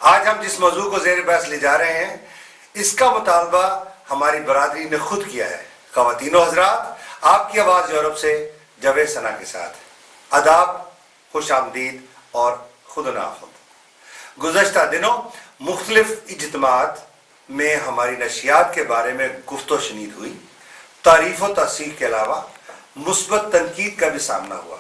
آج ہم جس موضوع کو زیر بحث لے جا رہے ہیں اس کا مطالبہ ہماری برادری نے خود کیا ہے۔ خواتین و حضرات، آپ کی آواز یورپ سے جاوید ثنا کے ساتھ آداب، خوش آمدید اور خود و ناخود۔ گزشتہ دنوں مختلف اجتماعات میں ہماری نشریات کے بارے میں گفت و شنید ہوئی۔ تعریف و تصحیح کے علاوہ مثبت تنقید کا بھی سامنا ہوا۔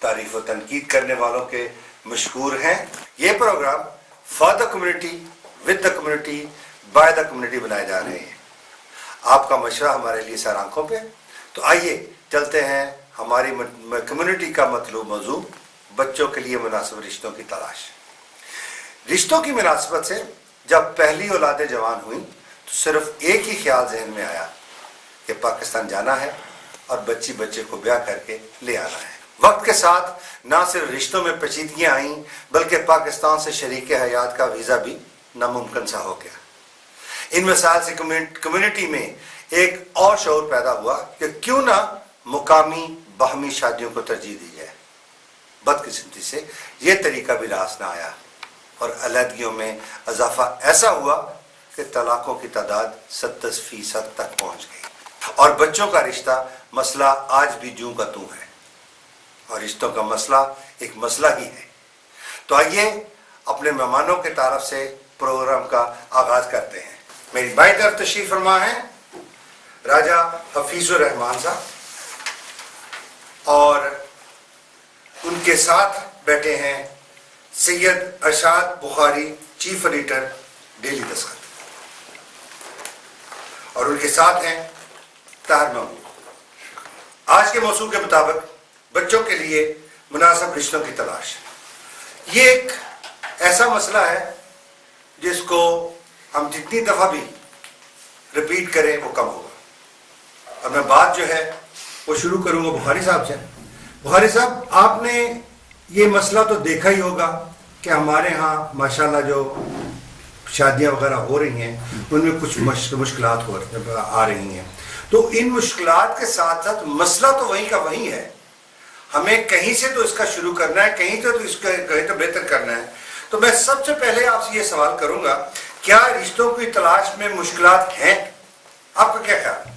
تعریف و تنقید کرنے والوں کے مشکور ہیں۔ یہ programme for the community, with the community, by the community بنائے جا رہے ہیں۔ آپ کا مشورہ ہمارے لیے سر آنکھوں پہ۔ تو آئیے چلتے ہیں ہماری کمیونٹی کا مطلوب موضوع، بچوں کے لیے مناسب رشتوں کی تلاش۔ رشتوں کی مناسبت سے جب پہلی اولادیں جوان ہوئیں تو صرف ایک ہی خیال ذہن میں آیا کہ پاکستان جانا ہے اور بچے کو بیاہ کر کے لے آنا ہے۔ وقت کے ساتھ نہ صرف رشتوں میں پیچیدگیاں آئیں بلکہ پاکستان سے شریک حیات کا ویزا بھی ناممکن سا ہو گیا۔ ان مسائل سے کمیونٹی میں ایک اور شعور پیدا ہوا کہ کیوں نہ مقامی باہمی شادیوں کو ترجیح دی جائے۔ بدقسمتی سے یہ طریقہ بھی راس نہ آیا اور علیحدگیوں میں اضافہ ایسا ہوا کہ طلاقوں کی تعداد 70% تک پہنچ گئی اور بچوں کا رشتہ مسئلہ آج بھی جوں کا توں ہے اور رشتوں کا مسئلہ ایک مسئلہ ہی ہے۔ تو آئیے اپنے مہمانوں کے تعارف سے پروگرام کا آغاز کرتے ہیں۔ میری بائیں طرف تشریف فرما ہے راجہ حفیظ الرحمان صاحب اور ان کے ساتھ بیٹھے ہیں سید ارشاد بخاری، چیف ایڈیٹر ڈیلی دستخط، اور ان کے ساتھ ہیں طاہر محمود۔ آج کے موضوع کے مطابق بچوں کے لیے مناسب رشتوں کی تلاش، یہ ایک ایسا مسئلہ ہے جس کو ہم جتنی دفعہ بھی ریپیٹ کریں وہ کم ہوگا۔ اور میں بات جو ہے وہ شروع کروں گا بخاری صاحب سے۔ بخاری صاحب، آپ نے یہ مسئلہ تو دیکھا ہی ہوگا کہ ہمارے ہاں ماشاءاللہ جو شادیاں وغیرہ ہو رہی ہیں ان میں کچھ مشکلات آ رہی ہیں، تو ان مشکلات کے ساتھ ساتھ مسئلہ تو وہیں کا وہیں ہے۔ ہمیں کہیں سے تو اس کا شروع کرنا ہے، کہیں تو اس کا کہیں تو بہتر کرنا ہے۔ تو میں سب سے پہلے آپ سے یہ سوال کروں گا، کیا رشتوں کی تلاش میں مشکلات ہیں؟ آپ کا کیا خیال؟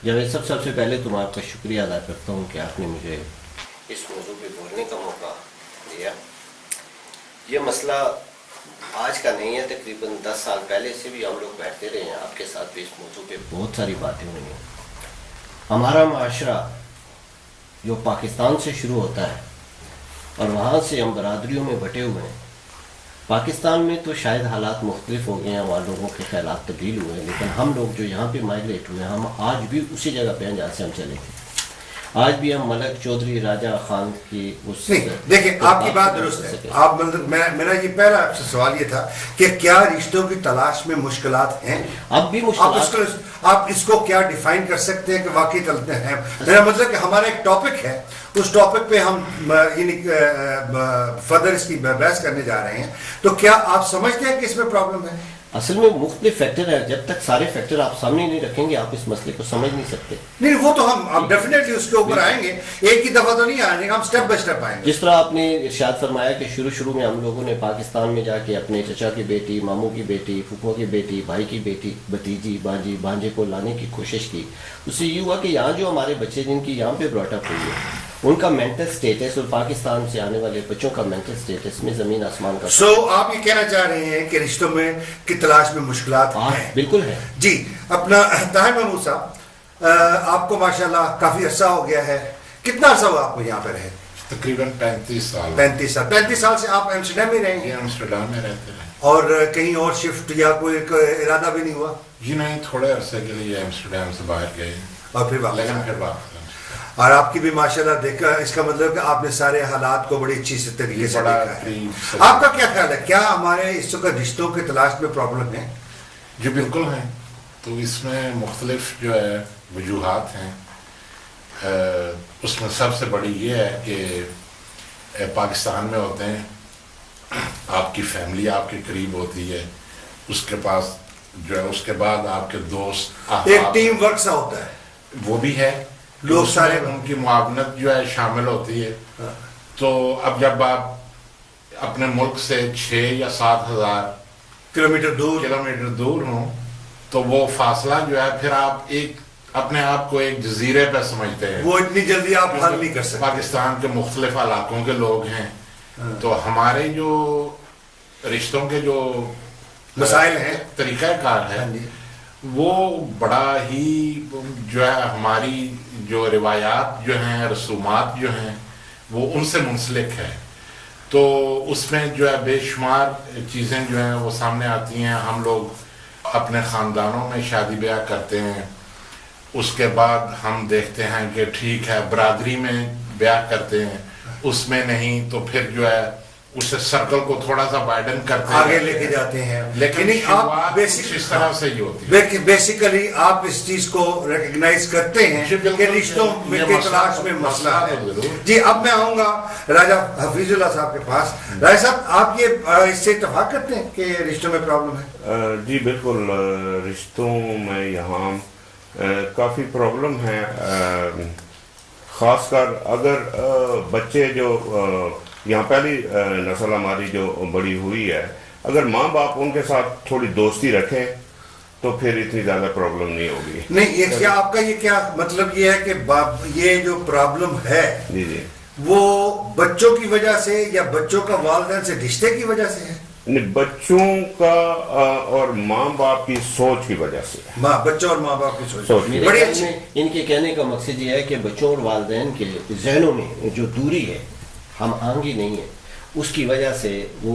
جاوید صاحب، سب سے پہلے تم آپ کا شکریہ ادا کرتا ہوں کہ آپ نے مجھے اس موضوع پہ بولنے کا موقع دیا۔ یہ مسئلہ آج کا نہیں ہے، تقریباً 10 سال پہلے سے بھی ہم لوگ بیٹھتے رہے ہیں، آپ کے ساتھ بھی اس موضوع پہ بہت ساری باتیں ہوئی ہیں۔ ہمارا معاشرہ جو پاکستان سے شروع ہوتا ہے اور وہاں سے ہم برادریوں میں بٹے ہوئے ہیں۔ پاکستان میں تو شاید حالات مختلف ہو گئے ہیں، وہاں لوگوں کے خیالات تبدیل ہوئے ہیں، لیکن ہم لوگ جو یہاں پہ مائگریٹ ہوئے ہیں، ہم آج بھی اسی جگہ پہ ہیں جہاں سے ہم چلے تھے۔ آج بھی ہم ملک چودھری راجہ خان کی اس نہیں، دیکھیں آپ کی بات درست ہے۔ آپ مطلب میرا یہ پہلا آپ سے سوال یہ تھا کہ کیا رشتوں کی تلاش میں مشکلات ہیں؟ اب بھی مشکلات، آپ اس کو کیا ڈیفائن کر سکتے ہیں کہ واقعی چلتے ہیں؟ میرا مطلب کہ ہمارا ایک ٹاپک ہے، اس ٹاپک پہ ہم فردر اس کی بحث کرنے جا رہے ہیں، تو کیا آپ سمجھتے ہیں کہ اس میں پرابلم ہے؟ اصل میں مختلف فیکٹر ہیں، جب تک سارے فیکٹر آپ سامنے نہیں رکھیں گے آپ اس مسئلے کو سمجھ نہیں سکتے۔ نہیں، وہ تو ہم ڈیفینیٹلی اس کے اوپر آئیں گے، ایک ہی دفعہ تو نہیں آئیں گے، ہم سٹیپ بائی سٹیپ آئیں گے۔ جس طرح آپ نے ارشاد فرمایا کہ شروع میں ہم لوگوں نے پاکستان میں جا کے اپنے چچا کی بیٹی، ماموں کی بیٹی، پھوپھو کی بیٹی، بھائی کی بیٹی، بھتیجی، بھانجے کو لانے کی کوشش کی۔ اس سے یہ ہوا کہ یہاں جو ہمارے بچے جن کی یہاں پہ براٹ اپ ہوئی ہے، ان کا مینٹل سٹیٹس اور پاکستان سے آنے والے بچوں کا مینٹل سٹیٹس میں زمین آسمان کا۔ سو آپ یہ کہنا چاہ رہے ہیں کہ رشتوں میں کی تلاش میں مشکلات ہیں؟ بالکل ہے جی۔ اپنا طاہر محمود صاحب، آپ کو ماشاءاللہ کافی عرصہ ہو گیا ہے، کتنا عرصہ ہوا آپ کو یہاں پہ رہے؟ تقریباً 35 سال۔ 35 سال سے آپ ایمسٹرڈیم میں رہیں گے؟ ایمسٹرڈیم میں رہتے ہیں۔ اور کہیں اور شفٹ یا کوئی ارادہ بھی نہیں ہوا؟ جی نہیں، تھوڑے عرصے کے لیے ایمسٹرڈیم سے باہر گئے اور پھر واپس۔ اور آپ کی بھی ماشاءاللہ دیکھا، اس کا مطلب کہ آپ نے سارے حالات کو بڑی اچھی سے طریقے سے دیکھا ہے۔ آپ کا کیا خیال ہے، کیا ہمارے اس وقت رشتوں کی تلاش میں پرابلم ہے؟ جی بالکل ہیں، تو اس میں مختلف جو ہے وجوہات ہیں۔ اس میں سب سے بڑی یہ ہے کہ پاکستان میں ہوتے ہیں، آپ کی فیملی آپ کے قریب ہوتی ہے، اس کے پاس جو ہے اس کے بعد آپ کے دوست، ایک ٹیم ورک سا ہوتا ہے، وہ بھی ہے، لوگ سارے ان کی معاونت جو ہے شامل ہوتی ہے۔ تو اب جب آپ اپنے ملک سے 6 یا 7 ہزار کلومیٹر دور ہوں تو وہ فاصلہ جو ہے پھر آپ ایک اپنے آپ کو ایک جزیرے پہ سمجھتے ہیں، وہ اتنی جلدی آپ حل نہیں کر سکتے. پاکستان کے مختلف علاقوں کے لوگ ہیں تو ہمارے جو رشتوں کے جو مسائل ہیں، طریقہ کار ہے وہ بڑا ہی جو ہے ہماری جو روایات جو ہیں، رسومات جو ہیں وہ ان سے منسلک ہے. تو اس میں جو ہے بے شمار چیزیں جو ہیں وہ سامنے آتی ہیں. ہم لوگ اپنے خاندانوں میں شادی بیاہ کرتے ہیں، اس کے بعد ہم دیکھتے ہیں کہ ٹھیک ہے برادری میں بیاہ کرتے ہیں، اس میں نہیں تو پھر جو ہے اس سرکل کو تھوڑا سا وائڈن کرتے ہیں، آگے لے کے جاتے ہیں. لیکن آپ اس طرح سے ہی ہوتی ہے. بیسیکلی آپ اس چیز کو ریکگنائز کرتے ہیں کہ رشتوں کے تلاش میں مسئلہ ہے. جی اب میں آؤں گا راجہ حفیظ اللہ صاحب کے پاس. راجہ صاحب آپ یہ اس سے اتفاق کرتے ہیں کہ رشتوں میں پرابلم ہے؟ جی بالکل، رشتوں میں یہاں کافی پرابلم ہے، خاص کر اگر بچے جو یہاں پہلی نسل ہماری جو بڑی ہوئی ہے، اگر ماں باپ ان کے ساتھ تھوڑی دوستی رکھیں تو پھر اتنی زیادہ پرابلم نہیں ہوگی. نہیں، کیا آپ کا یہ کیا مطلب یہ ہے کہ یہ جو پرابلم ہے جی جی وہ بچوں کی وجہ سے یا بچوں کا والدین سے رشتے کی وجہ سے ہے؟ بچوں کا اور ماں باپ کی سوچ کی وجہ سے. بچوں اور ماں باپ کی سوچ. میرے خیال میں ان کے کہنے کا مقصد یہ ہے کہ بچوں اور والدین کے ذہنوں میں جو دوری ہے، ہم آہنگی نہیں ہے، اس کی وجہ سے وہ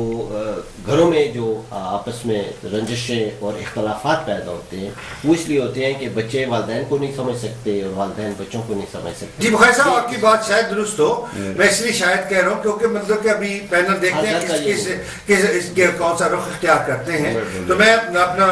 گھروں میں جو آپس میں رنجشیں اور اختلافات پیدا ہوتے ہیں وہ اس لیے ہوتے ہیں کہ بچے والدین کو نہیں سمجھ سکتے اور والدین بچوں کو نہیں سمجھ سکتے. جی بخیر صاحب آپ کی بات شاید درست ہو، میں اس لیے شاید کہہ رہا ہوں کیونکہ مطلب کہ ابھی پینل دیکھتے ہیں اس کے کون سا رخ اختیار کرتے ہیں. تو میں اپنا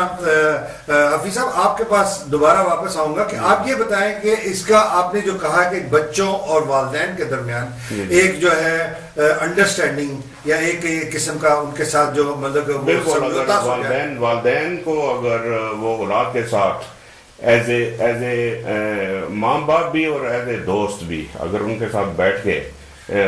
حفیظ صاحب آپ کے پاس دوبارہ واپس آؤں گا کہ آپ یہ بتائیں کہ اس کا آپ نے جو کہا کہ بچوں اور والدین کے درمیان ایک جو ہے انڈرسٹینڈنگ یا ایک قسم کا ان کے ساتھ جو مطلب بالکل، اگر والدین کو اگر وہ اولاد کے ساتھ ایز اے ماں باپ بھی اور ایز اے دوست بھی اگر ان کے ساتھ بیٹھ کے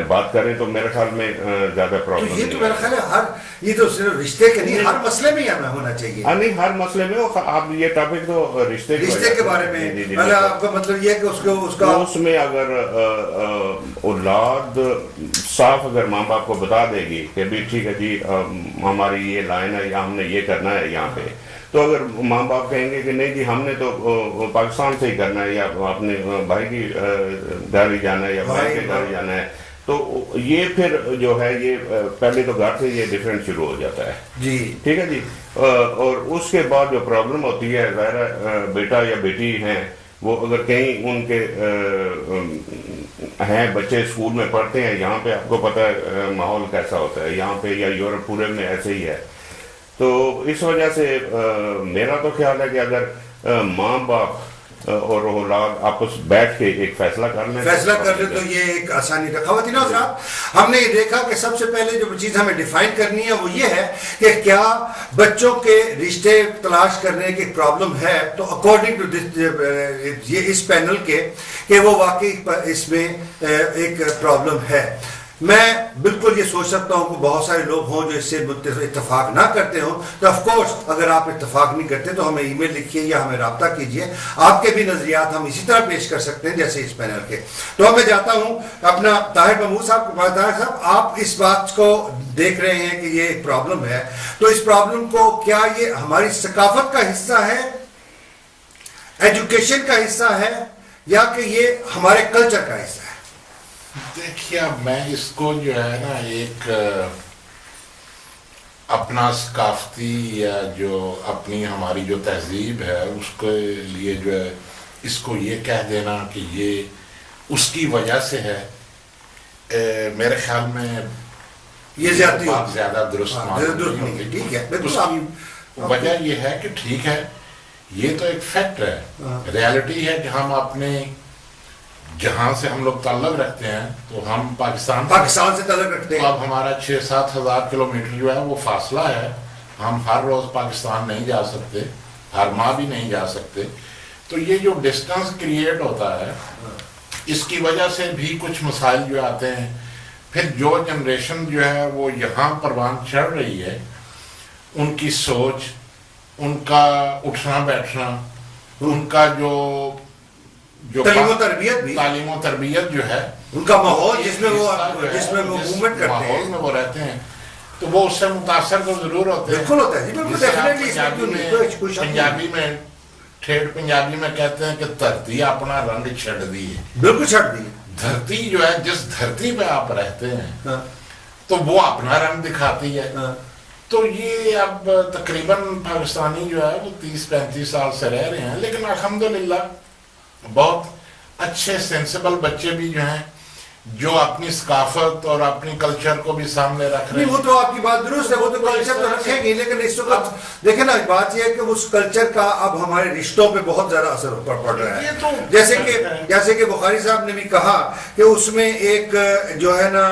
بات کریں تو میرے خیال میں زیادہ پرابلم نہیں. یہ تو میرا خیال ہے یہ تو صرف رشتے کے نہیں، ہر مسئلے میں ہمیں ہونا چاہیے. نہیں، ہر مسئلے میں آپ یہ ٹاپک تو رشتے کے بارے میں آپ کا مطلب یہ کہ اس میں اگر اولاد صاف اگر ماں باپ کو بتا دے گی کہ بھی ٹھیک ہے جی ہماری یہ لائن ہے یا ہم نے یہ کرنا ہے یہاں پہ، تو اگر ماں باپ کہیں گے کہ نہیں جی ہم نے تو پاکستان سے ہی کرنا ہے یا اپنے بھائی کی گھر ہی جانا ہے یا بھائی کے گھر جانا ہے، تو یہ پھر جو ہے یہ پہلے تو گھر سے یہ ڈفرینٹ شروع ہو جاتا ہے. جی ٹھیک ہے جی. اور اس کے بعد جو پرابلم ہوتی ہے ظاہر بیٹا یا بیٹی ہیں وہ اگر کہیں ان کے ہیں بچے اسکول میں پڑھتے ہیں، یہاں پہ آپ کو پتہ ہے ماحول کیسا ہوتا ہے یہاں پہ یا یورپ پورے میں ایسے ہی ہے، تو اس وجہ سے میرا تو خیال ہے کہ اگر ماں باپ اور اولاد آپس بیٹھ کے ایک فیصلہ کر لیں تو یہ ایک آسانی ہے. خواتین حضرات، ہم نے یہ دیکھا کہ سب سے پہلے جو چیز ہمیں ڈیفائن کرنی ہے وہ یہ ہے کہ کیا بچوں کے رشتے تلاش کرنے کی پرابلم ہے. تو اکارڈنگ ٹو یہ اس پینل کے کہ وہ واقعی اس میں ایک پرابلم ہے. میں بالکل یہ سوچ سکتا ہوں کہ بہت سارے لوگ ہوں جو اس سے اتفاق نہ کرتے ہوں، تو آف کورس اگر آپ اتفاق نہیں کرتے تو ہمیں ای میل لکھیے یا ہمیں رابطہ کیجیے. آپ کے بھی نظریات ہم اسی طرح پیش کر سکتے ہیں جیسے اس پینل کے. تو اب میں جاتا ہوں اپنا طاہر محمود صاحب کے پاس. طاہر صاحب، آپ اس بات کو دیکھ رہے ہیں کہ یہ ایک پرابلم ہے، تو اس پرابلم کو کیا یہ ہماری ثقافت کا حصہ ہے، ایجوکیشن کا حصہ ہے، یا کہ یہ ہمارے کلچر کا حصہ ہے؟ دیکھیے میں اس کو جو ہے نا ایک اپنا ثقافتی یا جو اپنی ہماری جو تہذیب ہے اس کے لیے جو ہے اس کو یہ کہہ دینا کہ یہ اس کی وجہ سے ہے، میرے خیال میں یہ زیادہ درست نہیں ہوگی. اس کی وجہ یہ ہے کہ ٹھیک ہے یہ تو ایک فیکٹ ہے، ریالٹی ہے کہ ہم اپنے جہاں سے ہم لوگ تعلق رکھتے ہیں تو ہم پاکستان سے تعلق رکھتے ہیں. اب ہمارا 6-7 ہزار کلومیٹر جو ہے وہ فاصلہ ہے، ہم ہر روز پاکستان نہیں جا سکتے، ہر ماہ بھی نہیں جا سکتے. تو یہ جو ڈسٹنس کریٹ ہوتا ہے اس کی وجہ سے بھی کچھ مسائل جو آتے ہیں. پھر جو جنریشن جو ہے وہ یہاں پروان چڑھ رہی ہے، ان کی سوچ، ان کا اٹھنا بیٹھنا، ان کا جو تعلیم و تربیت بھی، تعلیم و تربیت جو ہے، ان کا ماحول جس میں وہ موومنٹ کرتے ہیں، ماحول میں وہ رہتے ہیں، تو وہ اس سے متاثر تو ضرور ہوتے ہیں. بالکل ہوتا ہے جی، بالکل ڈیفینیٹلی. پنجابی میں ٹھیٹھ پنجابی میں کہتے ہیں کہ دھرتی اپنا رنگ چھڑ دی ہے. بالکل چھڑ دی. دھرتی جو ہے، جس دھرتی پہ آپ رہتے ہیں تو وہ اپنا رنگ دکھاتی ہے. تو یہ اب تقریباً پاکستانی جو ہے وہ 30-35 سال سے رہ رہے ہیں، لیکن الحمدللہ بہت اچھے سینسیبل بچے بھی جو ہیں، جو اپنی ثقافت اور اپنی کلچر کو بھی سامنے رکھ رہے ہیں. وہ تو آپ کی بات درست ہے، وہ تو کلچر تو رکھیں گے، لیکن اس وقت دیکھیں نا، بات یہ ہے کہ اس کلچر کا اب ہمارے رشتوں پہ بہت زیادہ اثر پڑ رہا ہے. جیسے کہ بخاری صاحب نے بھی کہا کہ اس میں ایک جو ہے نا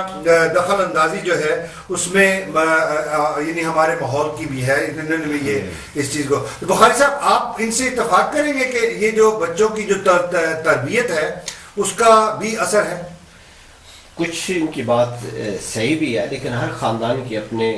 دخل اندازی جو ہے اس میں یعنی ہمارے ماحول کی بھی ہے، انہوں نے بھی یہ اس چیز کو. بخاری صاحب آپ ان سے اتفاق کریں گے کہ یہ جو بچوں کی جو تربیت ہے اس کا بھی اثر ہے؟ کچھ ان کی بات صحیح بھی ہے، لیکن ہر خاندان کی اپنے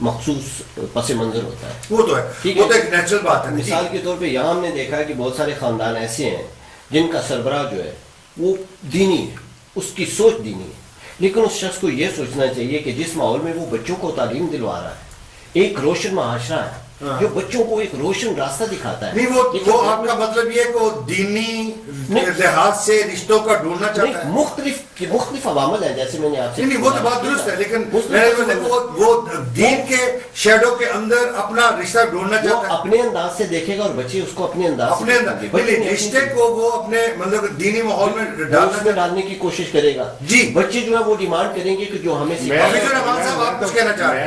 مخصوص پس منظر ہوتا ہے. وہ تو ہے، وہ تو ایک نیچرل بات ہے. مثال کے طور پہ یہاں ہم نے دیکھا ہے کہ بہت سارے خاندان ایسے ہیں جن کا سربراہ جو ہے وہ دینی ہے، اس کی سوچ دینی ہے، لیکن اس شخص کو یہ سوچنا چاہیے کہ جس ماحول میں وہ بچوں کو تعلیم دلوا رہا ہے، ایک روشن معاشرہ ہے جو بچوں کو ایک روشن راستہ دکھاتا ہے. نہیں وہ آپ کا مطلب یہ ہے کہ وہ دینی لحاظ سے رشتوں کا ڈھونڈنا چاہتا ہے. مختلف عوامل ہیں، جیسے میں نے آپ سے نہیں وہ تو بات درست ہے، لیکن وہ دین کے شیڈو کے اندر اپنا رشتہ ڈھونڈنا چاہتا ہے. اپنے انداز سے دیکھے گا اور بچے اس کو اپنے انداز سے رشتے کو وہ اپنے مطلب دینی ماحول میں ڈالنے کی کوشش کرے گا. جی بچے جو ہے وہ ڈیمانڈ کریں گے کہ جو ہمیں میں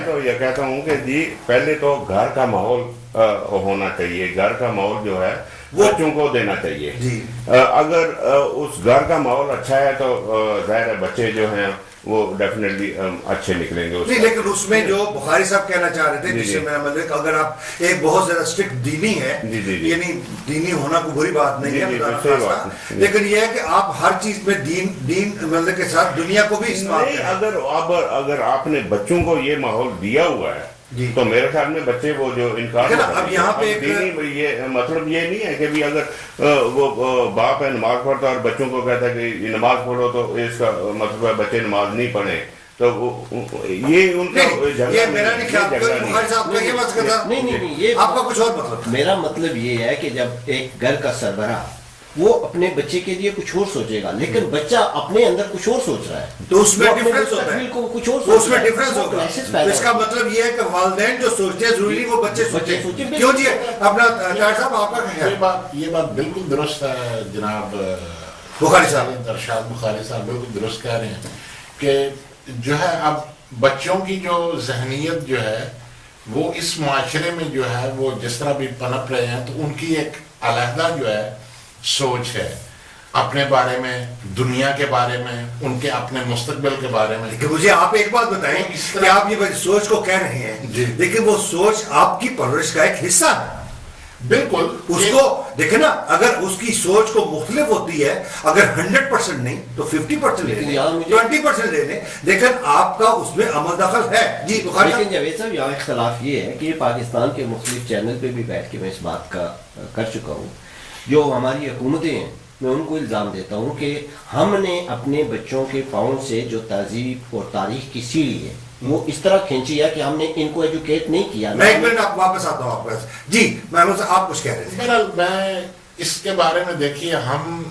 تو یہ کہتا ہوں کہ جی پہلے تو گھر کا ماحول ہونا چاہیے، گھر کا ماحول جو ہے بچوں کو دینا چاہیے. اگر اس گھر کا ماحول اچھا ہے تو ظاہر ہے بچے جو ہیں وہ ڈیفینیٹلی اچھے نکلیں گے. نہیں لیکن اس میں جو بخاری صاحب کہنا چاہ رہے تھے، جس سے میں مطلب اگر آپ ایک بہت زیادہ اسٹرکٹ دینی ہے، یعنی دینی ہونا کوئی بری بات نہیں ہے، لیکن یہ ہے کہ آپ ہر چیز میں دین مطلب کے ساتھ دنیا کو بھی استعمال کریں. اگر آپ نے بچوں کو یہ ماحول دیا ہوا ہے تو میرے خیال میں بچے وہ جو انکار اب یہاں پہ یہ مطلب یہ نہیں ہے کہ بھی اگر وہ باپ ہے نماز پڑھتا اور بچوں کو کہتا ہے کہ نماز پڑھو تو اس کا مطلب ہے بچے نماز نہیں پڑھیں، تو یہ ان کا آپ کا کچھ اور مطلب. میرا مطلب یہ ہے کہ جب ایک گھر کا سربراہ وہ اپنے بچے کے لیے کچھ اور سوچے گا، لیکن بچہ اپنے اندر کچھ اور سوچ رہا ہے تو اس میں ڈیفرنس ہوتا ہے، کچھ اور اس میں ڈیفرنس ہوگا. اس کا مطلب یہ ہے کہ والدین جو سوچتے ہیں ضروری وہ بچے سوچیں. کیوں جی اپنا طاہر صاحب آپ کا یہ بات بالکل درست ہے جناب بخاری صاحب، ارشاد بخاری صاحب بالکل درست کہہ رہے ہیں کہ جو ہے اب بچوں کی جو ذہنیت جو ہے وہ اس معاشرے میں جو ہے وہ جس طرح بھی پنپ رہے ہیں، تو ان کی ایک علیحدہ جو ہے سوچ ہے اپنے بارے میں، دنیا کے بارے میں، ان کے اپنے مستقبل کے بارے میں. کہ مجھے آپ ایک بات بتائیں کہ آپ یہ سوچ کو کہہ رہے ہیں، لیکن وہ سوچ آپ کی پرورش کا ایک حصہ ہے. بالکل اس کو دیکھیں نا، اگر اس کی سوچ کو مختلف ہوتی ہے، اگر 100% نہیں تو 50% لے لیں، 20% لے لیں، لیکن آپ کا اس میں عمل دخل ہے. جی لیکن جاوید صاحب یہاں اختلاف یہ ہے کہ یہ پاکستان کے مختلف چینل پہ بھی بیٹھ کے میں اس بات کا کر چکا ہوں، جو ہماری حکومتیں ہیں میں ان کو الزام دیتا ہوں کہ ہم نے اپنے بچوں کے پاؤں سے جو تہذیب اور تاریخ کی سیڑھی ہے وہ اس طرح کھینچی ہے کہ ہم نے ان کو ایجوکیٹ نہیں کیا. میں ایک منٹ آپ واپس آتا ہوں آپ پاس. جی محمود صاحب آپ کچھ کہہ رہے تھے. میں اس کے بارے میں دیکھیے، ہم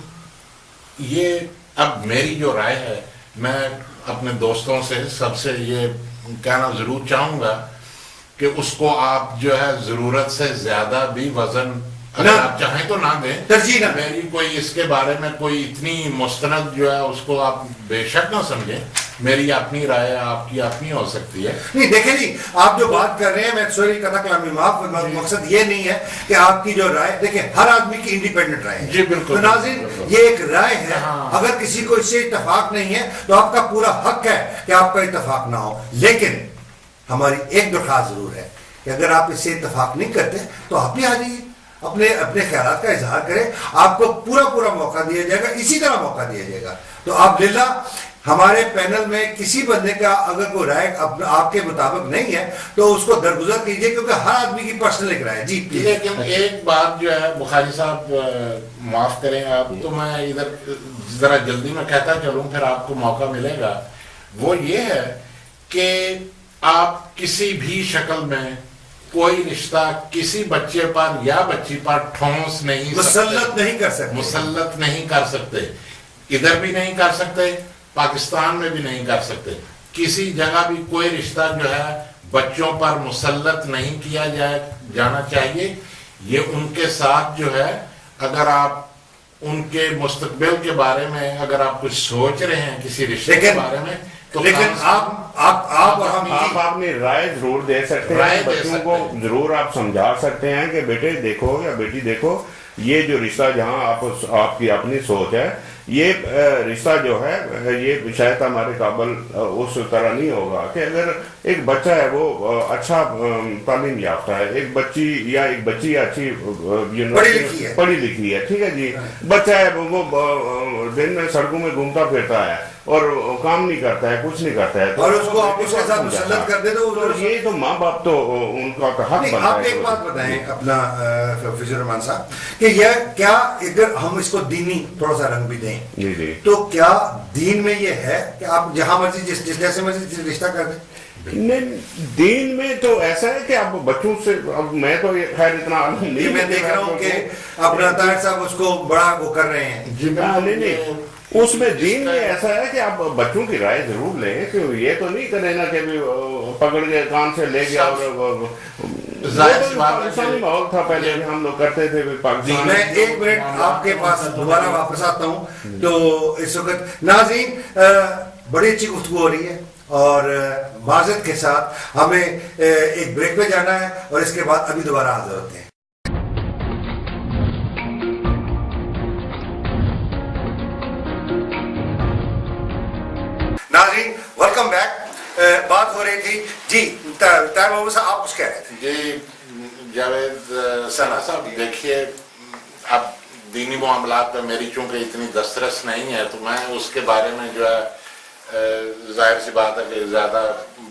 یہ اب میری جو رائے ہے، میں اپنے دوستوں سے سب سے یہ کہنا ضرور چاہوں گا کہ اس کو آپ جو ہے ضرورت سے زیادہ بھی وزن اگر آپ چاہیں تو نہ دیں، ترجیح نہ. میری کوئی اس کے بارے میں کوئی اتنی مستند جو ہے اس کو آپ بے شک نہ سمجھیں. میری اپنی رائے آپ کی اپنی ہو سکتی ہے. نہیں دیکھیں جی، آپ جو بات کر رہے ہیں، میں سوری کہتا کلامی معاف، مقصد یہ نہیں ہے کہ آپ کی جو رائے، دیکھیں ہر آدمی کی انڈیپینڈنٹ رائے ہے. جی بالکل. ناظرین یہ ایک رائے ہے، اگر کسی کو اس سے اتفاق نہیں ہے تو آپ کا پورا حق ہے کہ آپ کا اتفاق نہ ہو، لیکن ہماری ایک درخواست ضرور ہے کہ اگر آپ اس سے اتفاق نہیں کرتے تو آپ بھی آ جائیے، اپنے خیالات کا اظہار کریں. آپ کو پورا موقع دیا جائے گا، اسی طرح موقع دیا جائے گا. تو آپ للہ ہمارے پینل میں کسی بندے کا اگر کوئی رائے آپ کے مطابق نہیں ہے تو اس کو درگزر کیجئے، کیونکہ ہر آدمی کی پرسنل ایک رائے ہے. جی لیکن ایک بات جو ہے بخاری صاحب معاف کریں آپ تو میں ادھر ذرا جلدی میں کہتا چلوں پھر آپ کو موقع ملے گا، وہ یہ ہے کہ آپ کسی بھی شکل میں کوئی رشتہ کسی بچے پر یا بچی پر ٹھونس نہیں مسلط نہیں کر سکتے، مسلط نہیں کر سکتے، ادھر بھی نہیں کر سکتے، پاکستان میں بھی نہیں کر سکتے. کسی جگہ بھی کوئی رشتہ جو ہے بچوں پر مسلط نہیں کیا جانا چاہیے. یہ ان کے ساتھ جو ہے اگر آپ ان کے مستقبل کے بارے میں اگر آپ کچھ سوچ رہے ہیں کسی رشتے کے بارے میں تو لیکن آپ اپنی رائے ضرور دے سکتے ہیں، بچوں کو ضرور آپ سمجھا سکتے ہیں کہ بیٹے دیکھو یا بیٹی دیکھو، یہ جو رشتہ جہاں آپ کی اپنی سوچ ہے، یہ رشتہ جو ہے یہ شاید ہمارے قابل اس طرح نہیں ہوگا کہ اگر ایک بچہ ہے وہ اچھا تعلیم یافتہ ہے، ایک بچی یا ایک بچی اچھی پڑھی لکھی ہے، ٹھیک ہے جی، بچہ ہے وہ دن میں سڑکوں میں گھومتا پھرتا ہے اور کام نہیں کرتا ہے، کچھ نہیں کرتا ہے، اور اس کو آپ اس کے ساتھ مسلط کر دیں تو یہ تو ماں باپ تو ان کا حق بنتا ہے. آپ ایک بات بتائیں اپنا فیض الرحمان صاحب کہ یہ کیا اگر ہم اس کو دینی تھوڑا سا رنگ بھی دیں تو کیا دین میں یہ ہے کہ آپ جہاں مرضی جس جیسے مرضی رشتہ کر دیں؟ دین میں تو ایسا ہے کہ آپ بچوں سے، اب میں تو خیر اتنا نہیں، میں دیکھ رہا ہوں کہ اپنا طاہر صاحب اس کو بڑا وہ کر رہے ہیں. نہیں اس میں دین میں ایسا ہے کہ آپ بچوں کی رائے ضرور لیں کہ یہ تو نہیں کرے نا کہ پکڑ کے کان سے لے گیا اور پاکستانی ماحول تھا پہلے ہم لوگ کرتے تھے پاکستان. میں ایک منٹ آپ کے پاس دوبارہ واپس آتا ہوں. تو اس وقت ناظرین بڑی اچھی گفتگو ہو رہی ہے اور معذرت کے ساتھ ہمیں ایک بریک پہ جانا ہے اور اس کے بعد ابھی دوبارہ حاضر ہوتے ہیں. ناظرین ویلکم بیک. بات ہو رہی تھی جی طاہر محمد صاحب آپ کچھ کہہ رہے تھے. جی جاوید صاحب دیکھیے اب دینی معاملات میں میری چونکہ اتنی دسترس نہیں ہے تو میں اس کے بارے میں جو ہے ظاہر سی بات ہے کہ زیادہ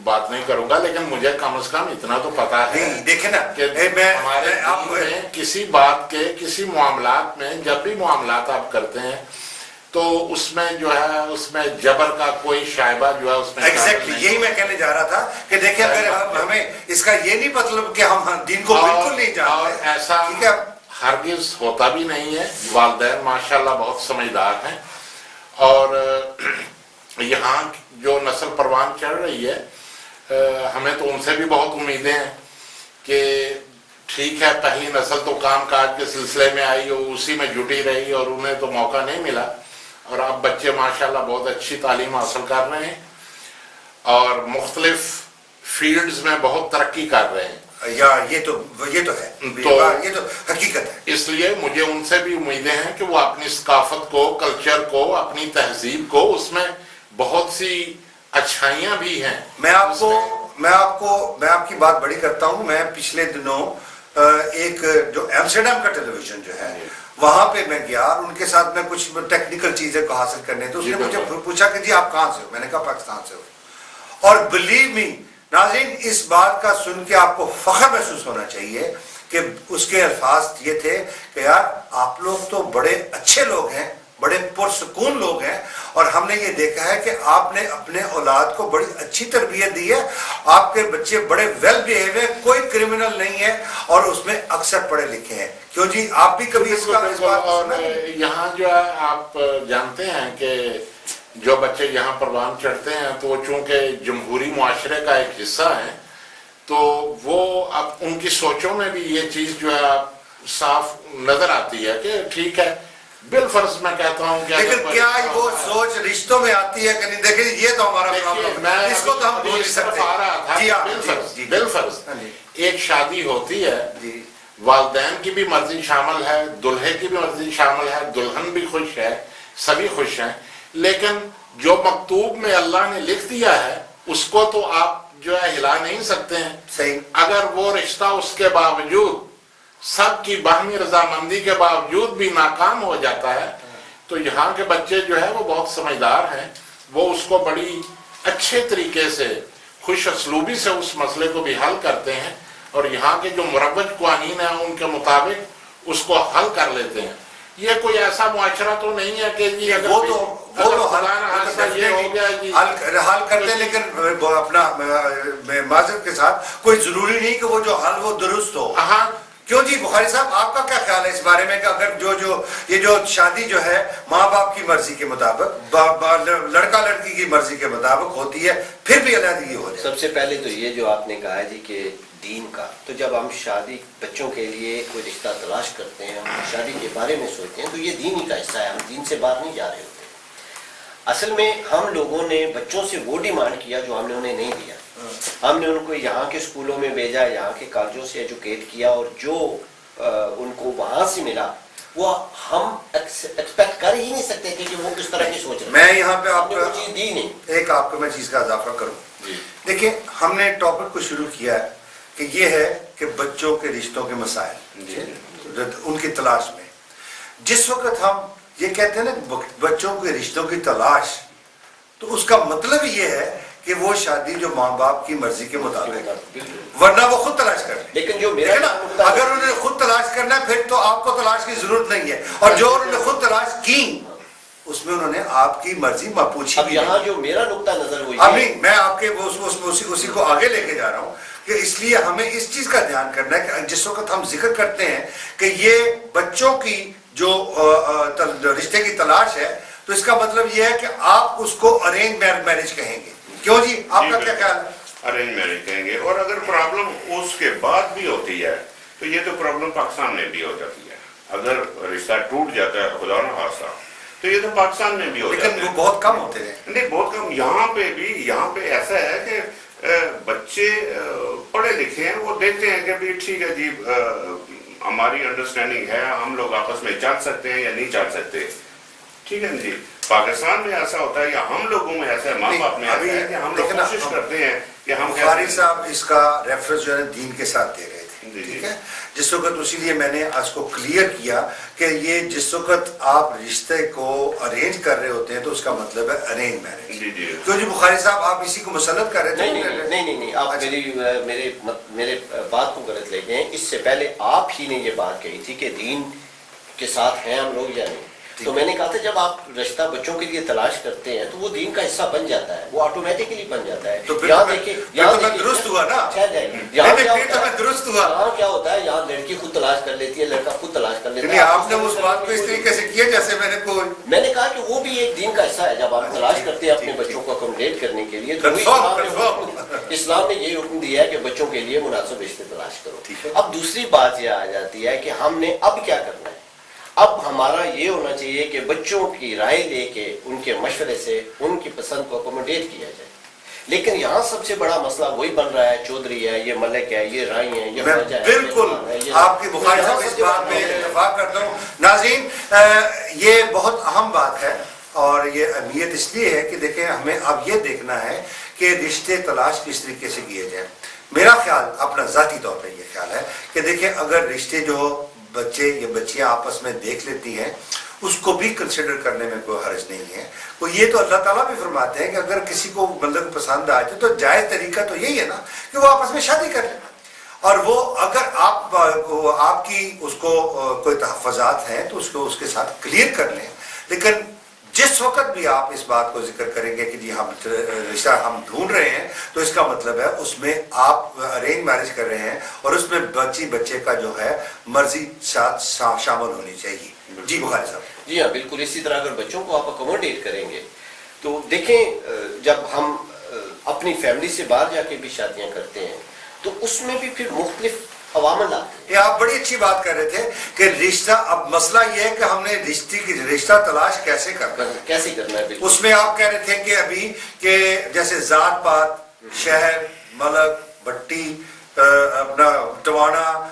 بات نہیں کروں گا، لیکن مجھے کم از کم اتنا تو پتا ہے دیکھیں نا کہ ہمارے آپ کسی بات کے کسی معاملات میں جب بھی معاملات آپ کرتے ہیں تو اس میں جو ہے اس میں جبر کا کوئی شائبہ جو ہے اس میں ایگزیکٹلی یہی میں کہنے جا رہا تھا کہ دیکھیں اگر ہمیں اس کا یہ نہیں مطلب کہ ہم دین کو بالکل نہیں جانتے، اور ایسا ہرگز ہوتا بھی نہیں ہے. والدین ماشاءاللہ بہت سمجھدار ہیں اور یہاں جو نسل پروان چڑھ رہی ہے ہمیں تو ان سے بھی بہت امیدیں ہیں کہ ٹھیک ہے پہلی نسل تو کام کاج کے سلسلے میں آئی اور اسی میں جٹی رہی اور انہیں تو موقع نہیں ملا، اور اب بچے ماشاءاللہ بہت اچھی تعلیم حاصل کر رہے ہیں اور مختلف فیلڈز میں بہت ترقی کر رہے ہیں. یہ تو ہے، یہ تو حقیقت ہے. اس لیے مجھے ان سے بھی امیدیں ہیں کہ وہ اپنی ثقافت کو، کلچر کو، اپنی تہذیب کو، اس میں بہت سی اچھائیاں بھی ہیں. میں آپ کی بات بڑی کرتا ہوں. میں پچھلے دنوں ایک جو ایمسٹرڈیم کا ٹیلی ویژن جو ہے وہاں پہ میں گیا اور ان کے ساتھ میں کچھ ٹیکنیکل چیزیں کو حاصل کرنے تو اس نے مجھے پوچھا کہ جی آپ کہاں سے ہو؟ میں نے کہا پاکستان سے ہو. اور بلیو می ناظرین اس بات کا سن کے آپ کو فخر محسوس ہونا چاہیے کہ اس کے الفاظ یہ تھے کہ یار آپ لوگ تو بڑے اچھے لوگ ہیں، بڑے پرسکون لوگ ہیں، اور ہم نے یہ دیکھا ہے کہ آپ نے اپنے اولاد کو بڑی اچھی تربیت دی ہے، آپ کے بچے بڑے ویل بیہیو ہیں، کوئی کرمنل نہیں ہے اور اس میں اکثر پڑھے لکھے ہیں. کیوں جی آپ بھی کبھی اس بات سنا؟ یہاں جو ہے آپ جانتے ہیں کہ جو بچے یہاں پروان چڑھتے ہیں تو وہ چونکہ جمہوری معاشرے کا ایک حصہ ہے تو وہ اب ان کی سوچوں میں بھی یہ چیز جو ہے صاف نظر آتی ہے کہ ٹھیک ہے بالفرض میں کہتا ہوں کہ لیکن کیا وہ سوچ رشتوں میں آتی ہے کہ نہیں؟ دیکھیں یہ تو ہمارا پرابلم ہے، اس کو تو ہم بول نہیں سکتے. بالفرض ایک شادی ہوتی ہے، والدین کی بھی مرضی شامل ہے، دلہے کی بھی مرضی شامل ہے، دلہن بھی خوش ہے، سبھی خوش ہیں، لیکن جو مکتوب میں اللہ نے لکھ دیا ہے اس کو تو آپ جو ہے ہلا نہیں سکتے ہیں. صحیح. اگر وہ رشتہ اس کے باوجود سب کی باہمی رضامندی کے باوجود بھی ناکام ہو جاتا ہے تو یہاں کے بچے جو ہے وہ بہت سمجھدار ہیں، وہ اس کو بڑی اچھے طریقے سے خوش اسلوبی سے اس مسئلے کو بھی حل کرتے ہیں اور یہاں کے جو مروج قوانین ہیں ان کے مطابق اس کو حل کر لیتے ہیں. یہ کوئی ایسا معاشرہ تو نہیں ہے کہ جی وہ تو حل کرتے ہیں، لیکن اپنا معذرت کے ساتھ کوئی ضروری نہیں کہ وہ جو حل وہ درست ہو. ہاں کیوں جی بخاری صاحب، آپ کا کیا خیال ہے اس بارے میں کہ اگر یہ جو شادی جو ہے ماں باپ کی مرضی کے مطابق، لڑکا لڑکی کی مرضی کے مطابق ہوتی ہے، پھر بھی علیحدگی ہو جائے؟ سب سے پہلے تو یہ جو آپ نے کہا جی کہ دین کا، تو جب ہم شادی بچوں کے لیے کوئی رشتہ تلاش کرتے ہیں، ہم شادی کے بارے میں سوچتے ہیں تو یہ دین ہی کا حصہ ہے، ہم دین سے باہر نہیں جا رہے ہوتے. اصل میں ہم لوگوں نے بچوں سے وہ ڈیمانڈ کیا جو ہم نے انہیں نہیں دیا. ہم نے ان کو یہاں کے اسکولوں میں بھیجا، یہاں کے کالجوں سے ایجوکیٹ کیا، اور جو ان کو وہاں سے ملا وہ ہم ایکسپیکٹ کر ہی نہیں سکتے کہ وہ کس طرح کی سوچ رہے. میں یہاں پہ آپ کو چیز دی نہیں. ایک آپ کو میں چیز کا اضافہ کروں. دیکھیں، ہم نے ٹاپک کو شروع کیا ہے کہ یہ ہے کہ بچوں کے رشتوں کے مسائل ان کی تلاش میں. جس وقت ہم یہ کہتے ہیں نا بچوں کے رشتوں کی تلاش، تو اس کا مطلب یہ ہے کہ وہ شادی جو ماں باپ کی مرضی کے مطابق، ورنہ وہ خود تلاش کر. لیکن جو اگر انہوں نے خود تلاش کرنا ہے پھر تو آپ کو تلاش کی ضرورت نہیں ہے، اور جو انہوں نے خود تلاش کی اس میں انہوں نے آپ کی مرضی پوچھی. اب یہاں جو میرا نقطہ نظر وہ ابھی میں آپ کے اسی کو آگے لے کے جا رہا ہوں کہ اس لیے ہمیں اس چیز کا دھیان کرنا ہے کہ جس وقت ہم ذکر کرتے ہیں کہ یہ بچوں کی جو رشتے کی تلاش ہے، تو اس کا مطلب یہ ہے کہ آپ اس کو ارینج میرج کہیں گے. کیوں جی، آپ کا کیا خیال ہے؟ ارینج میرج کہیں گے. اور اگر پرابلم اس کے بعد بھی ہوتی ہے تو یہ تو پرابلم پاکستان میں بھی ہو جاتی ہے. اگر رشتہ ٹوٹ جاتا ہے خدا نہ خواستہ تو یہ تو پاکستان میں بھی ہو جاتا ہے. لیکن وہ بہت کم ہوتے ہیں. نہیں، بہت کم. یہاں پہ ایسا ہے کہ بچے پڑھے لکھے ہیں، وہ دیکھتے ہیں کہ بھی ٹھیک ہے جی ہماری انڈرسٹینڈنگ ہے، ہم لوگ آپس میں چل سکتے ہیں یا نہیں چل سکتے. ٹھیک ہے جی. پاکستان میں ایسا ہوتا ہے یا ہم لوگوں میں ایسا ہے، ماں باپ میں ایسا ہے کہ ہم لوگ کوشش کرتے ہیں کہ ہم. بخاری صاحب اس کا ریفرنس جو ہے دین کے ساتھ دے رہے تھے، ٹھیک ہے. جس وقت اسی لیے میں نے اس کو کلیئر کیا کہ یہ جس وقت آپ رشتے کو ارینج کر رہے ہوتے ہیں تو اس کا مطلب ہے ارینج میرج. کیوں جی بخاری صاحب، آپ اسی کو مسلط کر رہے تھے؟ نہیں، آپ میرے بات کو غلط لے گئے. اس سے پہلے آپ ہی نے یہ بات کہی تھی کہ دین کے ساتھ ہیں ہم لوگ یا نہیں. تو میں نے کہا تھا جب آپ رشتہ بچوں کے لیے تلاش کرتے ہیں تو وہ دین کا حصہ بن جاتا ہے، وہ آٹومیٹکلی بن جاتا ہے. یہاں دیکھیں درست ہوا نا، یہاں کیا ہوتا ہے، یہاں لڑکی خود تلاش کر لیتی ہے، لڑکا خود تلاش کر لیتا ہے. آپ نے اس بات کو اس طریقے سے کیا جیسے میں نے کہا کہ وہ بھی ایک دین کا حصہ ہے. جب آپ تلاش کرتے ہیں اپنے بچوں کو اکوموڈیٹ کرنے کے لیے، تو اسلام نے یہی حکم دیا ہے کہ بچوں کے لیے مناسب رشتے تلاش کرو. اب دوسری بات یہ آ جاتی ہے کہ ہم نے اب کیا کرنا ہے. اب ہمارا یہ ہونا چاہیے کہ بچوں کی رائے لے کے ان کے مشورے سے ان کی پسند کو اکوموڈیٹ کیا جائے. لیکن یہاں سب سے بڑا مسئلہ وہی بن رہا ہے، چودھری ہے، یہ ملک ہے، یہ رائی ہے، یہ خواجہ ہے. بالکل آپ کی بخاری صاحب اس بات میں اتفاق کرتا ہوں. ناظرین، یہ بہت اہم بات ہے اور یہ اہمیت اس لیے ہے کہ دیکھیں ہمیں اب یہ دیکھنا ہے کہ رشتے تلاش کس طریقے سے کیے جائیں. میرا خیال، اپنا ذاتی طور پہ یہ خیال ہے کہ دیکھیں اگر رشتے جو بچے یا بچیاں آپس میں دیکھ لیتی ہیں اس کو بھی کنسیڈر کرنے میں کوئی حرج نہیں ہے. یہ تو اللہ تعالیٰ بھی فرماتے ہیں کہ اگر کسی کو مطلب پسند آ جائے تو جائز طریقہ تو یہی ہے نا کہ وہ آپس میں شادی کر لیں. اور وہ اگر آپ کی اس کو کوئی تحفظات ہیں تو اس کو اس کے ساتھ کلیئر کر لیں. لیکن جس وقت بھی آپ اس بات کو ذکر کریں گے کہ جی ہم رشتہ ہم ڈھونڈ رہے ہیں تو اس کا مطلب ہے اس میں آپ ارینج میرج کر رہے ہیں اور اس میں بچے کا جو ہے مرضی ساتھ شامل ہونی چاہیے. جی بخاری صاحب. جی ہاں بالکل اسی طرح اگر بچوں کو آپ اکوموڈیٹ کریں گے تو دیکھیں جب ہم اپنی فیملی سے باہر جا کے بھی شادیاں کرتے ہیں تو اس میں بھی پھر مختلف عوامل آتے ہیں. یہ آپ بڑی اچھی بات کر رہے تھے کہ رشتہ، اب مسئلہ یہ ہے کہ ہم نے رشتہ تلاش کیسے کرنا ہے. اس میں آپ کہہ رہے تھے کہ ابھی کہ جیسے ذات پات، شہر، ملک، بٹی، اپنا ٹوانا،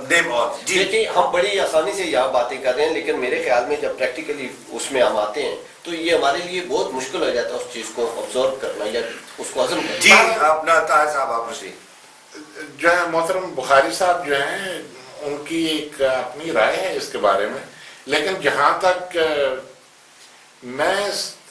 نیم اور. جی دیکھیں ہم بڑی آسانی سے یہاں باتیں کر رہے ہیں لیکن میرے خیال میں جب پریکٹیکلی اس میں ہم آتے ہیں تو یہ ہمارے لیے بہت مشکل ہو جاتا ہے اس چیز کو آبزرو کرنا یا اس کو ہضم کرنا. جی اپنا طاہر صاحب آپ سے جو ہے محترم بخاری صاحب جو ہیں ان کی ایک اپنی رائے ہے اس کے بارے میں. لیکن جہاں تک میں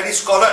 any scholar,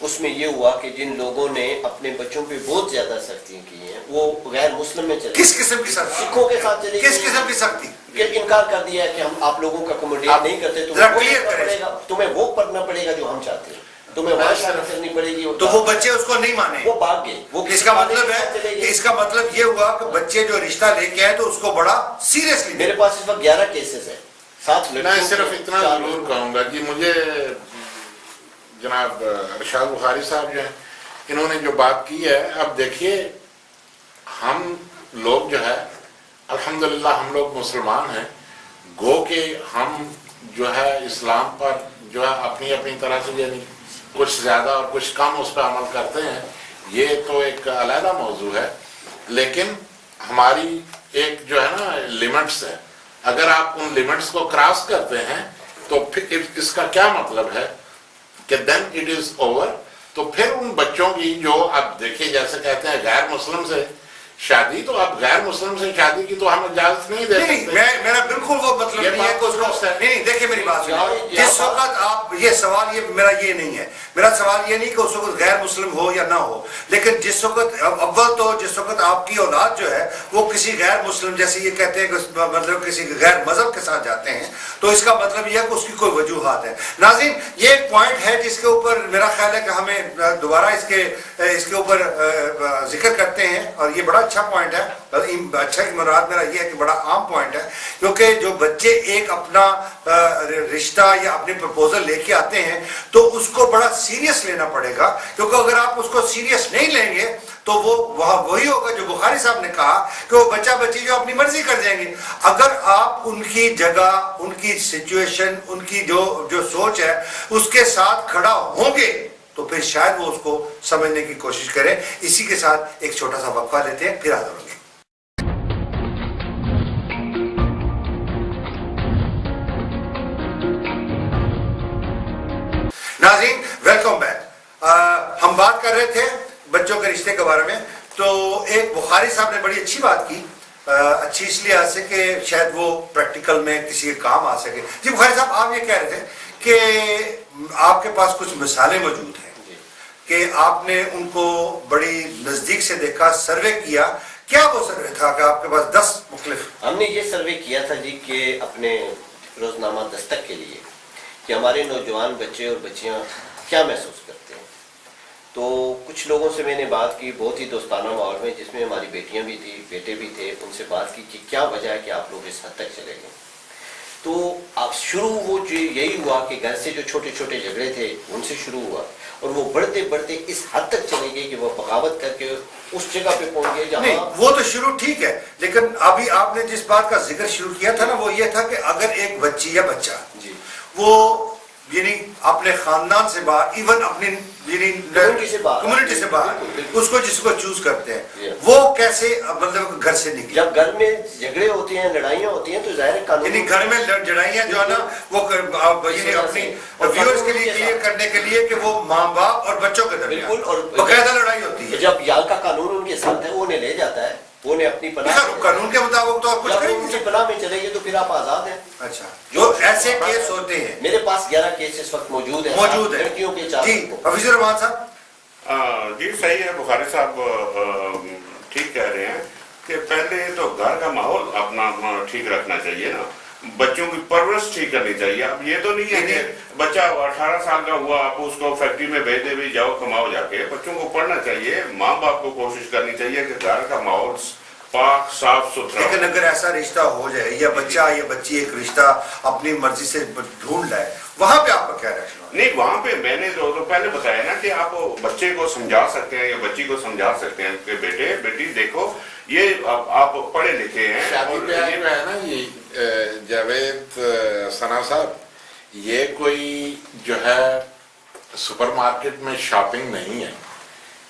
اس میں یہ ہوا کہ جن لوگوں نے اپنے بچوں پہ بہت زیادہ سختیاں کی ہیں وہ غیر مسلم میں چلے کس قسم کی سختی؟ سکھوں کے ساتھ چلے کس قسم کی سختی؟ کہ انکار کر دیا ہے کہ ہم آپ لوگوں کا اکوموڈیٹ نہیں کرتے، تمہیں وہ پڑھنا پڑے گا جو ہم چاہتے ہیں، تمہیں وہاں شرط کرنی پڑے گی. تو وہ بچے اس کو نہیں مانے، وہ بھاگ گئے. وہ اس کا مطلب ہے، اس کا مطلب یہ ہوا کہ بچے جو رشتہ لے کے آئے تو اس کو بڑا سیریسلی. میرے پاس اس وقت 11 کیسز ہیں. میں صرف اتنا ضرور کہوں گا کہ مجھے جناب ارشاد بخاری صاحب جو ہیں انہوں نے جو بات کی ہے، اب دیکھیے ہم لوگ جو ہے الحمدللہ ہم لوگ مسلمان ہیں، گو کہ ہم جو ہے اسلام پر جو ہے اپنی اپنی طرح سے یعنی کچھ زیادہ اور کچھ کم اس پہ عمل کرتے ہیں، یہ تو ایک علیحدہ موضوع ہے، لیکن ہماری ایک جو ہے نا لیمٹس ہے. اگر آپ ان لیمٹس کو کراس کرتے ہیں تو پھر اس کا کیا مطلب ہے کہ دین اٹ از اوور. تو پھر ان بچوں کی جو اب دیکھیے جیسے کہتے ہیں غیر مسلم سے شادی، تو اب غیر مسلم سے شادی کی تو ہم اجازت نہیں دے سکتے. میرا بالکل وہ مطلب نہیں ہے کہ اس کو نہیں. دیکھیے میری بات سنیں، جس وقت آپ یہ سوال یہ میرا یہ نہیں ہے، میرا سوال یہ نہیں کہ اس وقت غیر مسلم ہو یا نہ ہو، لیکن جس وقت اول تو جس وقت آپ کی اولاد جو ہے وہ کسی غیر مسلم جیسے یہ کہتے ہیں کہ مطلب کسی غیر مذہب کے ساتھ جاتے ہیں تو اس کا مطلب یہ ہے کہ اس کی کوئی وجوہات ہے. ناظرین یہ ایک پوائنٹ ہے جس کے اوپر میرا خیال ہے کہ ہمیں دوبارہ اس کے اوپر ذکر کرتے ہیں، اور یہ بڑا اچھا پوائنٹ ہے. اچھا کی مراد میرا یہ ہے کہ بڑا عام پوائنٹ ہے، کیونکہ جو بچے ایک اپنا رشتہ یا اپنی پرپوزل لے کے آتے ہیں تو اس کو بڑا سیریس لینا پڑے گا، کیونکہ اگر آپ اس کو سیریس نہیں لیں گے تو وہ وہی ہوگا جو بخاری صاحب نے کہا کہ وہ بچہ بچی جو اپنی مرضی کر جائیں گے. اگر آپ ان کی جگہ، ان کی سچویشن، ان کی جو سوچ ہے اس کے ساتھ کھڑا ہوں گے تو پھر شاید وہ اس کو سمجھنے کی کوشش کریں. اسی کے ساتھ ایک چھوٹا سا وقفہ لیتے ہیں، پھر حاضر ہوں گے. ناظرین ویلکم بیک. ہم بات کر رہے تھے بچوں کے رشتے کے بارے میں، تو ایک بخاری صاحب نے بڑی اچھی بات کی، اچھی اس لیے آ سکے شاید وہ پریکٹیکل میں کسی کے کام آ سکے. جی بخاری صاحب آپ یہ کہہ رہے تھے کہ آپ کے پاس کچھ مثالیں موجود ہیں کہ آپ نے ان کو بڑی نزدیک سے دیکھا، سروے کیا. کیا وہ سروے تھا کہ آپ کے پاس 10 مختلف؟ ہم نے یہ سروے کیا تھا جی کہ اپنے روزنامہ دستک کے لیے کہ ہمارے نوجوان بچے اور بچیاں کیا محسوس کرتے ہیں. تو کچھ لوگوں سے میں نے بات کی بہت ہی دوستانہ ماحول میں، جس میں ہماری بیٹیاں بھی تھیں، بیٹے بھی تھے. ان سے بات کی کہ کیا وجہ ہے کہ آپ لوگ اس حد تک چلے گئے. تو اب شروع وہ یہی ہوا کہ گھر سے جو چھوٹے چھوٹے جھگڑے تھے ان سے شروع ہوا، اور وہ بڑھتے بڑھتے اس حد تک چلے گئے کہ وہ بغاوت کر کے اس جگہ پہ پہنچ گئے جہاں. نہیں وہ تو شروع ٹھیک ہے، لیکن ابھی آپ نے جس بات کا ذکر شروع کیا تھا نا وہ یہ تھا کہ اگر ایک بچی یا بچہ جی وہ یعنی اپنے خاندان سے باہر، ایون اپنی کمیونٹی سے باہر اس کو جس کو چوز کرتے ہیں، وہ کیسے مطلب گھر سے نکلے؟ جب گھر میں جھگڑے ہوتے ہیں، لڑائیاں ہوتی ہیں، تو ظاہر قانون یعنی گھر میں لڑائیاں جو ہے نا وہ یعنی اپنی ویورز کے لیے کلیئر کرنے کے لیے کہ وہ ماں باپ اور بچوں کے درمیان بالکل، اور باقاعدہ لڑائی ہوتی ہے. جب یہاں کا قانون ان کے ساتھ ہے وہ انہیں لے جاتا ہے، وہ انہیں اپنی پناہ قانون کے مطابق تو آپ کچھ کریں ان کی پناہ میں چلے گئے تو پھر آپ آزاد ہیں. اچھا جو ایسے کیس ہوتے ہیں، میرے پاس 11 کیس اس وقت موجود ہیں لڑکیوں کے. جی حفیظ الرحمان صاحب. جی صحیح ہے، بخاری صاحب ٹھیک کہہ رہے ہیں کہ پہلے تو گھر کا ماحول اپنا ٹھیک رکھنا چاہیے نا، بچوں کی پرورش ٹھیک کرنی چاہیے. اب یہ تو نہیں ہے کہ بچہ 18 سال کا ہوا آپ اس کو فیکٹری میں بھیج دے بھی جاؤ کماؤ جا کے. بچوں کو پڑھنا چاہیے، ماں باپ کو کوشش کرنی چاہیے کہ گھر کا ماحول پاک صاف ستھرا. لیکن اگر ایسا رشتہ ہو جائے یا بچہ یا بچی ایک رشتہ اپنی مرضی سے ڈھونڈ لائے، وہاں پہ آپ کا کیا ریئیکشن؟ نہیں وہاں پہ میں نے تو پہلے بتایا نا کہ آپ بچے کو سمجھا سکتے ہیں یا بچی کو سمجھا سکتے ہیں کہ بیٹے بیٹی دیکھو یہ آپ پڑھے لکھے ہیں. شادی بیاہ جو ہے نا یہ جاوید ثنا صاحب، یہ کوئی جو ہے سپر مارکیٹ میں شاپنگ نہیں ہے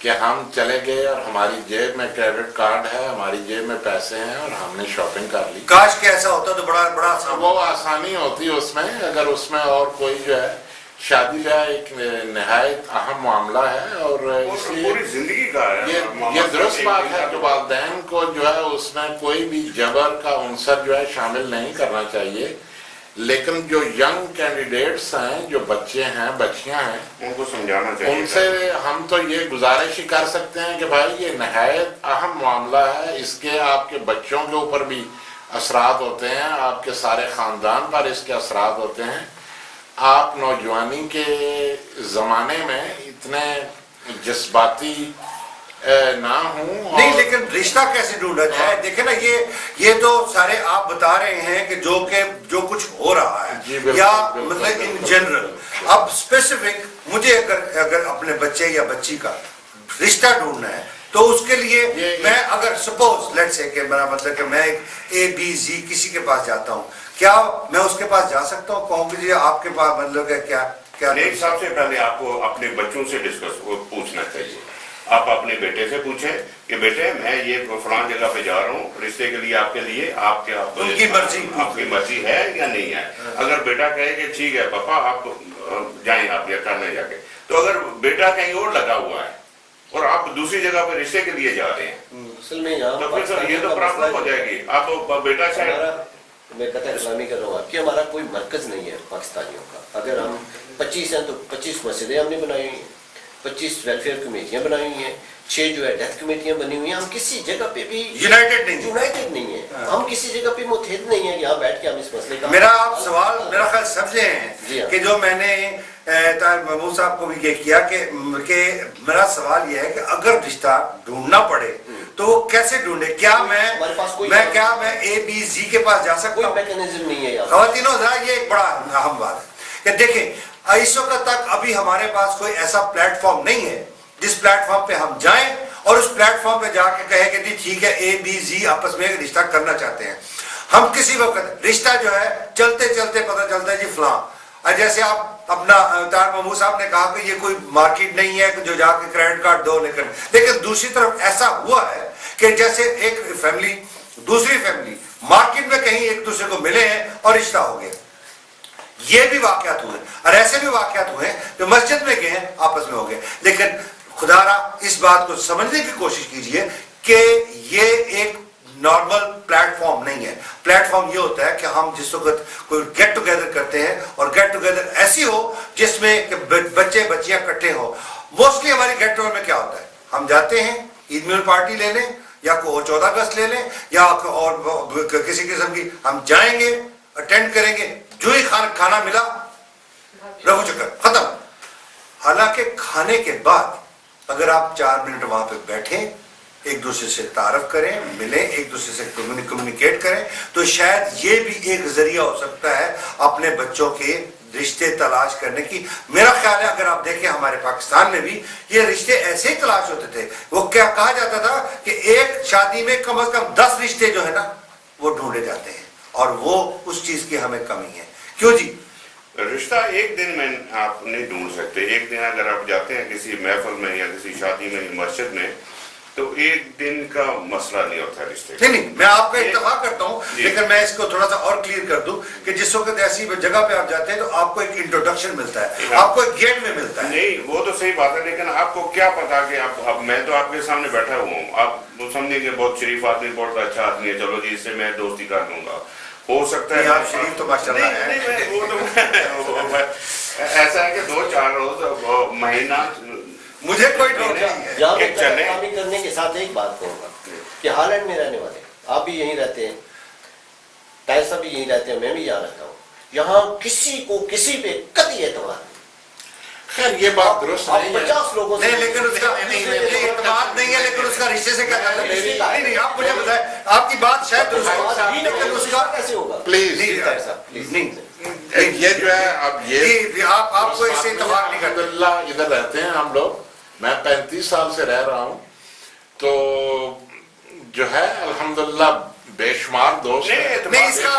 کہ ہم چلے گئے اور ہماری جیب میں کریڈٹ کارڈ ہے، ہماری جیب میں پیسے ہیں اور ہم نے شاپنگ کر لی. کاش کہ ایسا ہوتا تو بڑا آسان. وہ آسانی ہوتی اس میں اگر اس میں، اور کوئی جو ہے شادی جو ہے ایک نہایت اہم معاملہ ہے، اور اس لیے پوری زندگی کا ہے. یہ درست بات ہے کہ والدین کو جو ہے اس میں کوئی بھی جبر کا عنصر جو ہے شامل نہیں کرنا چاہیے. لیکن جو ینگ کینڈیڈیٹس ہیں, جو بچے ہیں, بچیاں ہیں, ان کو سمجھانا چاہیے. ان سے ہم تو یہ گزارش ہی کر سکتے ہیں کہ بھائی یہ نہایت اہم معاملہ ہے, اس کے آپ کے بچوں کے اوپر بھی اثرات ہوتے ہیں, آپ کے سارے خاندان پر اس کے اثرات ہوتے ہیں. آپ نوجوانی کے زمانے میں اتنے جذباتی نہ ہوں. نہیں, لیکن رشتہ کیسے ڈھونڈا جائے؟ دیکھیں نا, یہ تو سارے آپ بتا رہے ہیں کہ جو کچھ ہو رہا ہے یا مطلب ان جنرل. اب اسپیسیفک مجھے اگر اپنے بچے یا بچی کا رشتہ ڈھونڈنا ہے تو اس کے لیے میں اگر سپوز لیٹ سے کہ میرا مطلب کہ میں ABC کسی کے پاس جاتا ہوں, کیا میں اس کے پاس جا سکتا ہوں؟ کہوں کہ جی آپ کے پاس مطلب کہ کیا نہیں, سب سے پہلے آپ کو اپنے بچوں سے پوچھنا چاہیے. آپ اپنے بیٹے سے پوچھیں کہ بیٹے میں یہ فلاں جگہ پہ جا رہا ہوں رشتے کے لیے, آپ کے لیے آپ کی مرضی ہے یا نہیں ہے. اگر بیٹا کہے کہ ٹھیک ہے پاپا آپ جائیں, آپ یہ کرنے جا کے, تو اگر بیٹا کہیں اور لگا ہوا ہے اور آپ دوسری جگہ پہ رشتے کے لیے جا رہے ہیں اصل میں یہاں تو پھر یہ تو پرابلم ہو جائے گی. آپ بیٹا شاید میں قطع کلامی کر رہا ہوں کہ ہمارا کوئی مرکز نہیں ہے پاکستانیوں کا. اگر ہم 25 ہیں تو 25 مسجدیں ہم نے بنائی ہوئی ہیں, 25 ویلفیئر کمیٹیاں بنائی ہوئی ہیں, 6 جو ہے ڈیتھ کمیٹیاں بنی ہوئی ہیں. ہم کسی جگہ پہ بھی یونائٹڈ نہیں ہیں, ہم کسی جگہ پہ متحد نہیں ہیں. یہاں بیٹھ کے ہم اس مسئلے کا میرا آپ سوال میرا خیال سمجھے ہیں کہ جو میں نے طاہر محمود صاحب کو بھی یہ کیا کہ میرا سوال یہ ہے کہ اگر رشتہ ڈھونڈنا پڑے تو وہ کیسے ڈھونڈے؟ کیا میں ABC کے پاس جا سکتا ہوں؟ کوئی میکینزم نہیں ہے. خواتینوں حضرات, یہ ایک بڑا اہم بات ہے کہ دیکھیں اس وقت تک ابھی ہمارے پاس کوئی ایسا پلیٹ فارم نہیں ہے جس پلیٹ فارم پہ ہم جائیں اور اس پلیٹ فارم پہ جا کے کہیں کہ جی ٹھیک ہے ABC آپس میں ایک رشتہ کرنا چاہتے ہیں. ہم کسی وقت رشتہ جو ہے چلتے چلتے پتہ چلتا ہے جی فلاں, جیسے آپ اپنا طاہر محمود صاحب نے کہا کہ یہ کوئی مارکیٹ نہیں ہے جو جا کے کریڈٹ کارڈ دو لے کر, لیکن دوسری طرف ایسا ہوا ہے کہ جیسے ایک فیملی دوسری فیملی مارکیٹ میں کہیں ایک دوسرے کو ملے ہیں اور رشتہ ہو گیا. یہ بھی واقعات ہوئے اور ایسے بھی واقعات ہوئے جو مسجد میں گئے ہیں آپس میں ہو گئے. لیکن خدا را اس بات کو سمجھنے کی کوشش کیجئے کہ یہ ایک نارمل پلیٹ فارم نہیں ہے. پلیٹ فارم یہ ہوتا ہے کہ ہم جس وقت کوئی گیٹ ٹوگیدر کرتے ہیں اور گیٹ ٹوگیدر ایسی ہو جس میں کہ بچے بچیاں اکٹھے ہوں. موسٹلی ہماری گیٹ ٹوگیدر میں کیا ہوتا ہے, ہم جاتے ہیں عید میل پارٹی لے لیں یا 14 اگست لے لیں یا اور کسی قسم کی, ہم جائیں گے اٹینڈ کریں گے, جو ہی کھانا ملا رہو چکر ختم. حالانکہ کھانے کے بعد اگر آپ 4 منٹ وہاں پہ بیٹھیں, ایک دوسرے سے تعارف کریں, ملیں, ایک دوسرے سے کمیونیکیٹ کریں, تو شاید یہ بھی ایک ذریعہ ہو سکتا ہے اپنے بچوں کے رشتے تلاش کرنے کی. میرا خیال ہے اگر آپ دیکھیں ہمارے پاکستان میں بھی یہ رشتے ایسے ہی تلاش ہوتے تھے. وہ کیا کہا جاتا تھا کہ ایک شادی میں کم از کم 10 رشتے جو ہے نا وہ ڈھونڈے جاتے ہیں, اور وہ اس چیز کی ہمیں کمی ہے. کیوں جی؟ رشتہ ایک دن میں آپ نہیں ڈھونڈ سکتے. ایک دن اگر آپ جاتے ہیں کسی محفل میں یا کسی شادی میں مسجد میں تو ایک دن کا مسئلہ نہیں ہوتا رشتے. نہیں, میں آپ کا اتفاق کرتا ہوں, لیکن میں اس کو تھوڑا سا اور کلیئر کر دوں کہ جس وقت ایسی جگہ پہ آپ جاتے ہیں تو آپ کو ایک انٹروڈکشن ملتا ہے, آپ کو ایک گیٹ میں ملتا ہے. نہیں, وہ تو صحیح بات ہے, لیکن آپ کو کیا پتا کہ اب میں تو آپ کے سامنے بیٹھا ہوا ہوں, آپ سمجھیں کہ بہت شریف آدمی, بہت اچھا آدمی ہے, چلو جی اس سے میں دوستی کر لوں گا. ہو سکتا ہے آپ شریف تو ماشاءاللہ ہے, ایسا ہے کہ 2-4 روز مہینہ مجھے کوئی ڈر نہیں ہے. یہاں میں کلامی کرنے کے ساتھ ایک بات کہوں گا کہ ہالینڈ میں رہنے والے, آپ بھی یہیں رہتے ہیں, طاہر صاحب بھی یہیں رہتے ہیں, میں بھی یہاں رہتا ہوں, یہاں کسی کو کسی پہ قطعی اعتماد نہیں. خیر یہ بات درست نہیں ہے, 50 لوگوں سے نہیں, لیکن اس کا اعتماد نہیں ہے, لیکن اس کا رشتے سے کیا تعلق ہے؟ نہیں, آپ مجھے بتائیں, آپ کی بات شاید درست ہے, لیکن اس کا کیسے ہوگا؟ پلیز طاہر صاحب پلیز. نہیں, یہ جو ہے اب یہ آپ کو اس سے اتفاق نہیں کرتے. الحمدللہ ادھر رہتے ہیں ہم لوگ, میں 35 سال سے رہ رہا ہوں, تو جو ہے الحمدللہ بے شمار دوست ہیں. نہیں, اس کا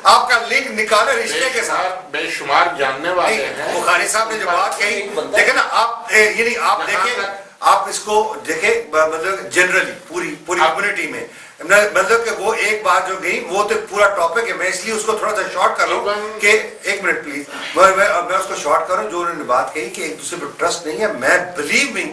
آپ کا لنک نکالے رشتے کے ساتھ, بے شمار جاننے والے ہیں. بخاری صاحب نے جو بات کہی, دیکھیں نا آپ, یعنی آپ دیکھیں, آپ اس کو دیکھیں مطلب جنرلی پوری کمیونٹی میں, مطلب کہ وہ ایک بات جو گئی وہ تو پورا ٹاپک ہے, میں اس لیے اس کو تھوڑا سا شارٹ کر لوں کہ 1 منٹ پلیز, میں اس کو شارٹ کروں. جو انہوں نے بات کہی کہ ایک دوسرے پر ٹرسٹ نہیں ہے, میں بلیو می,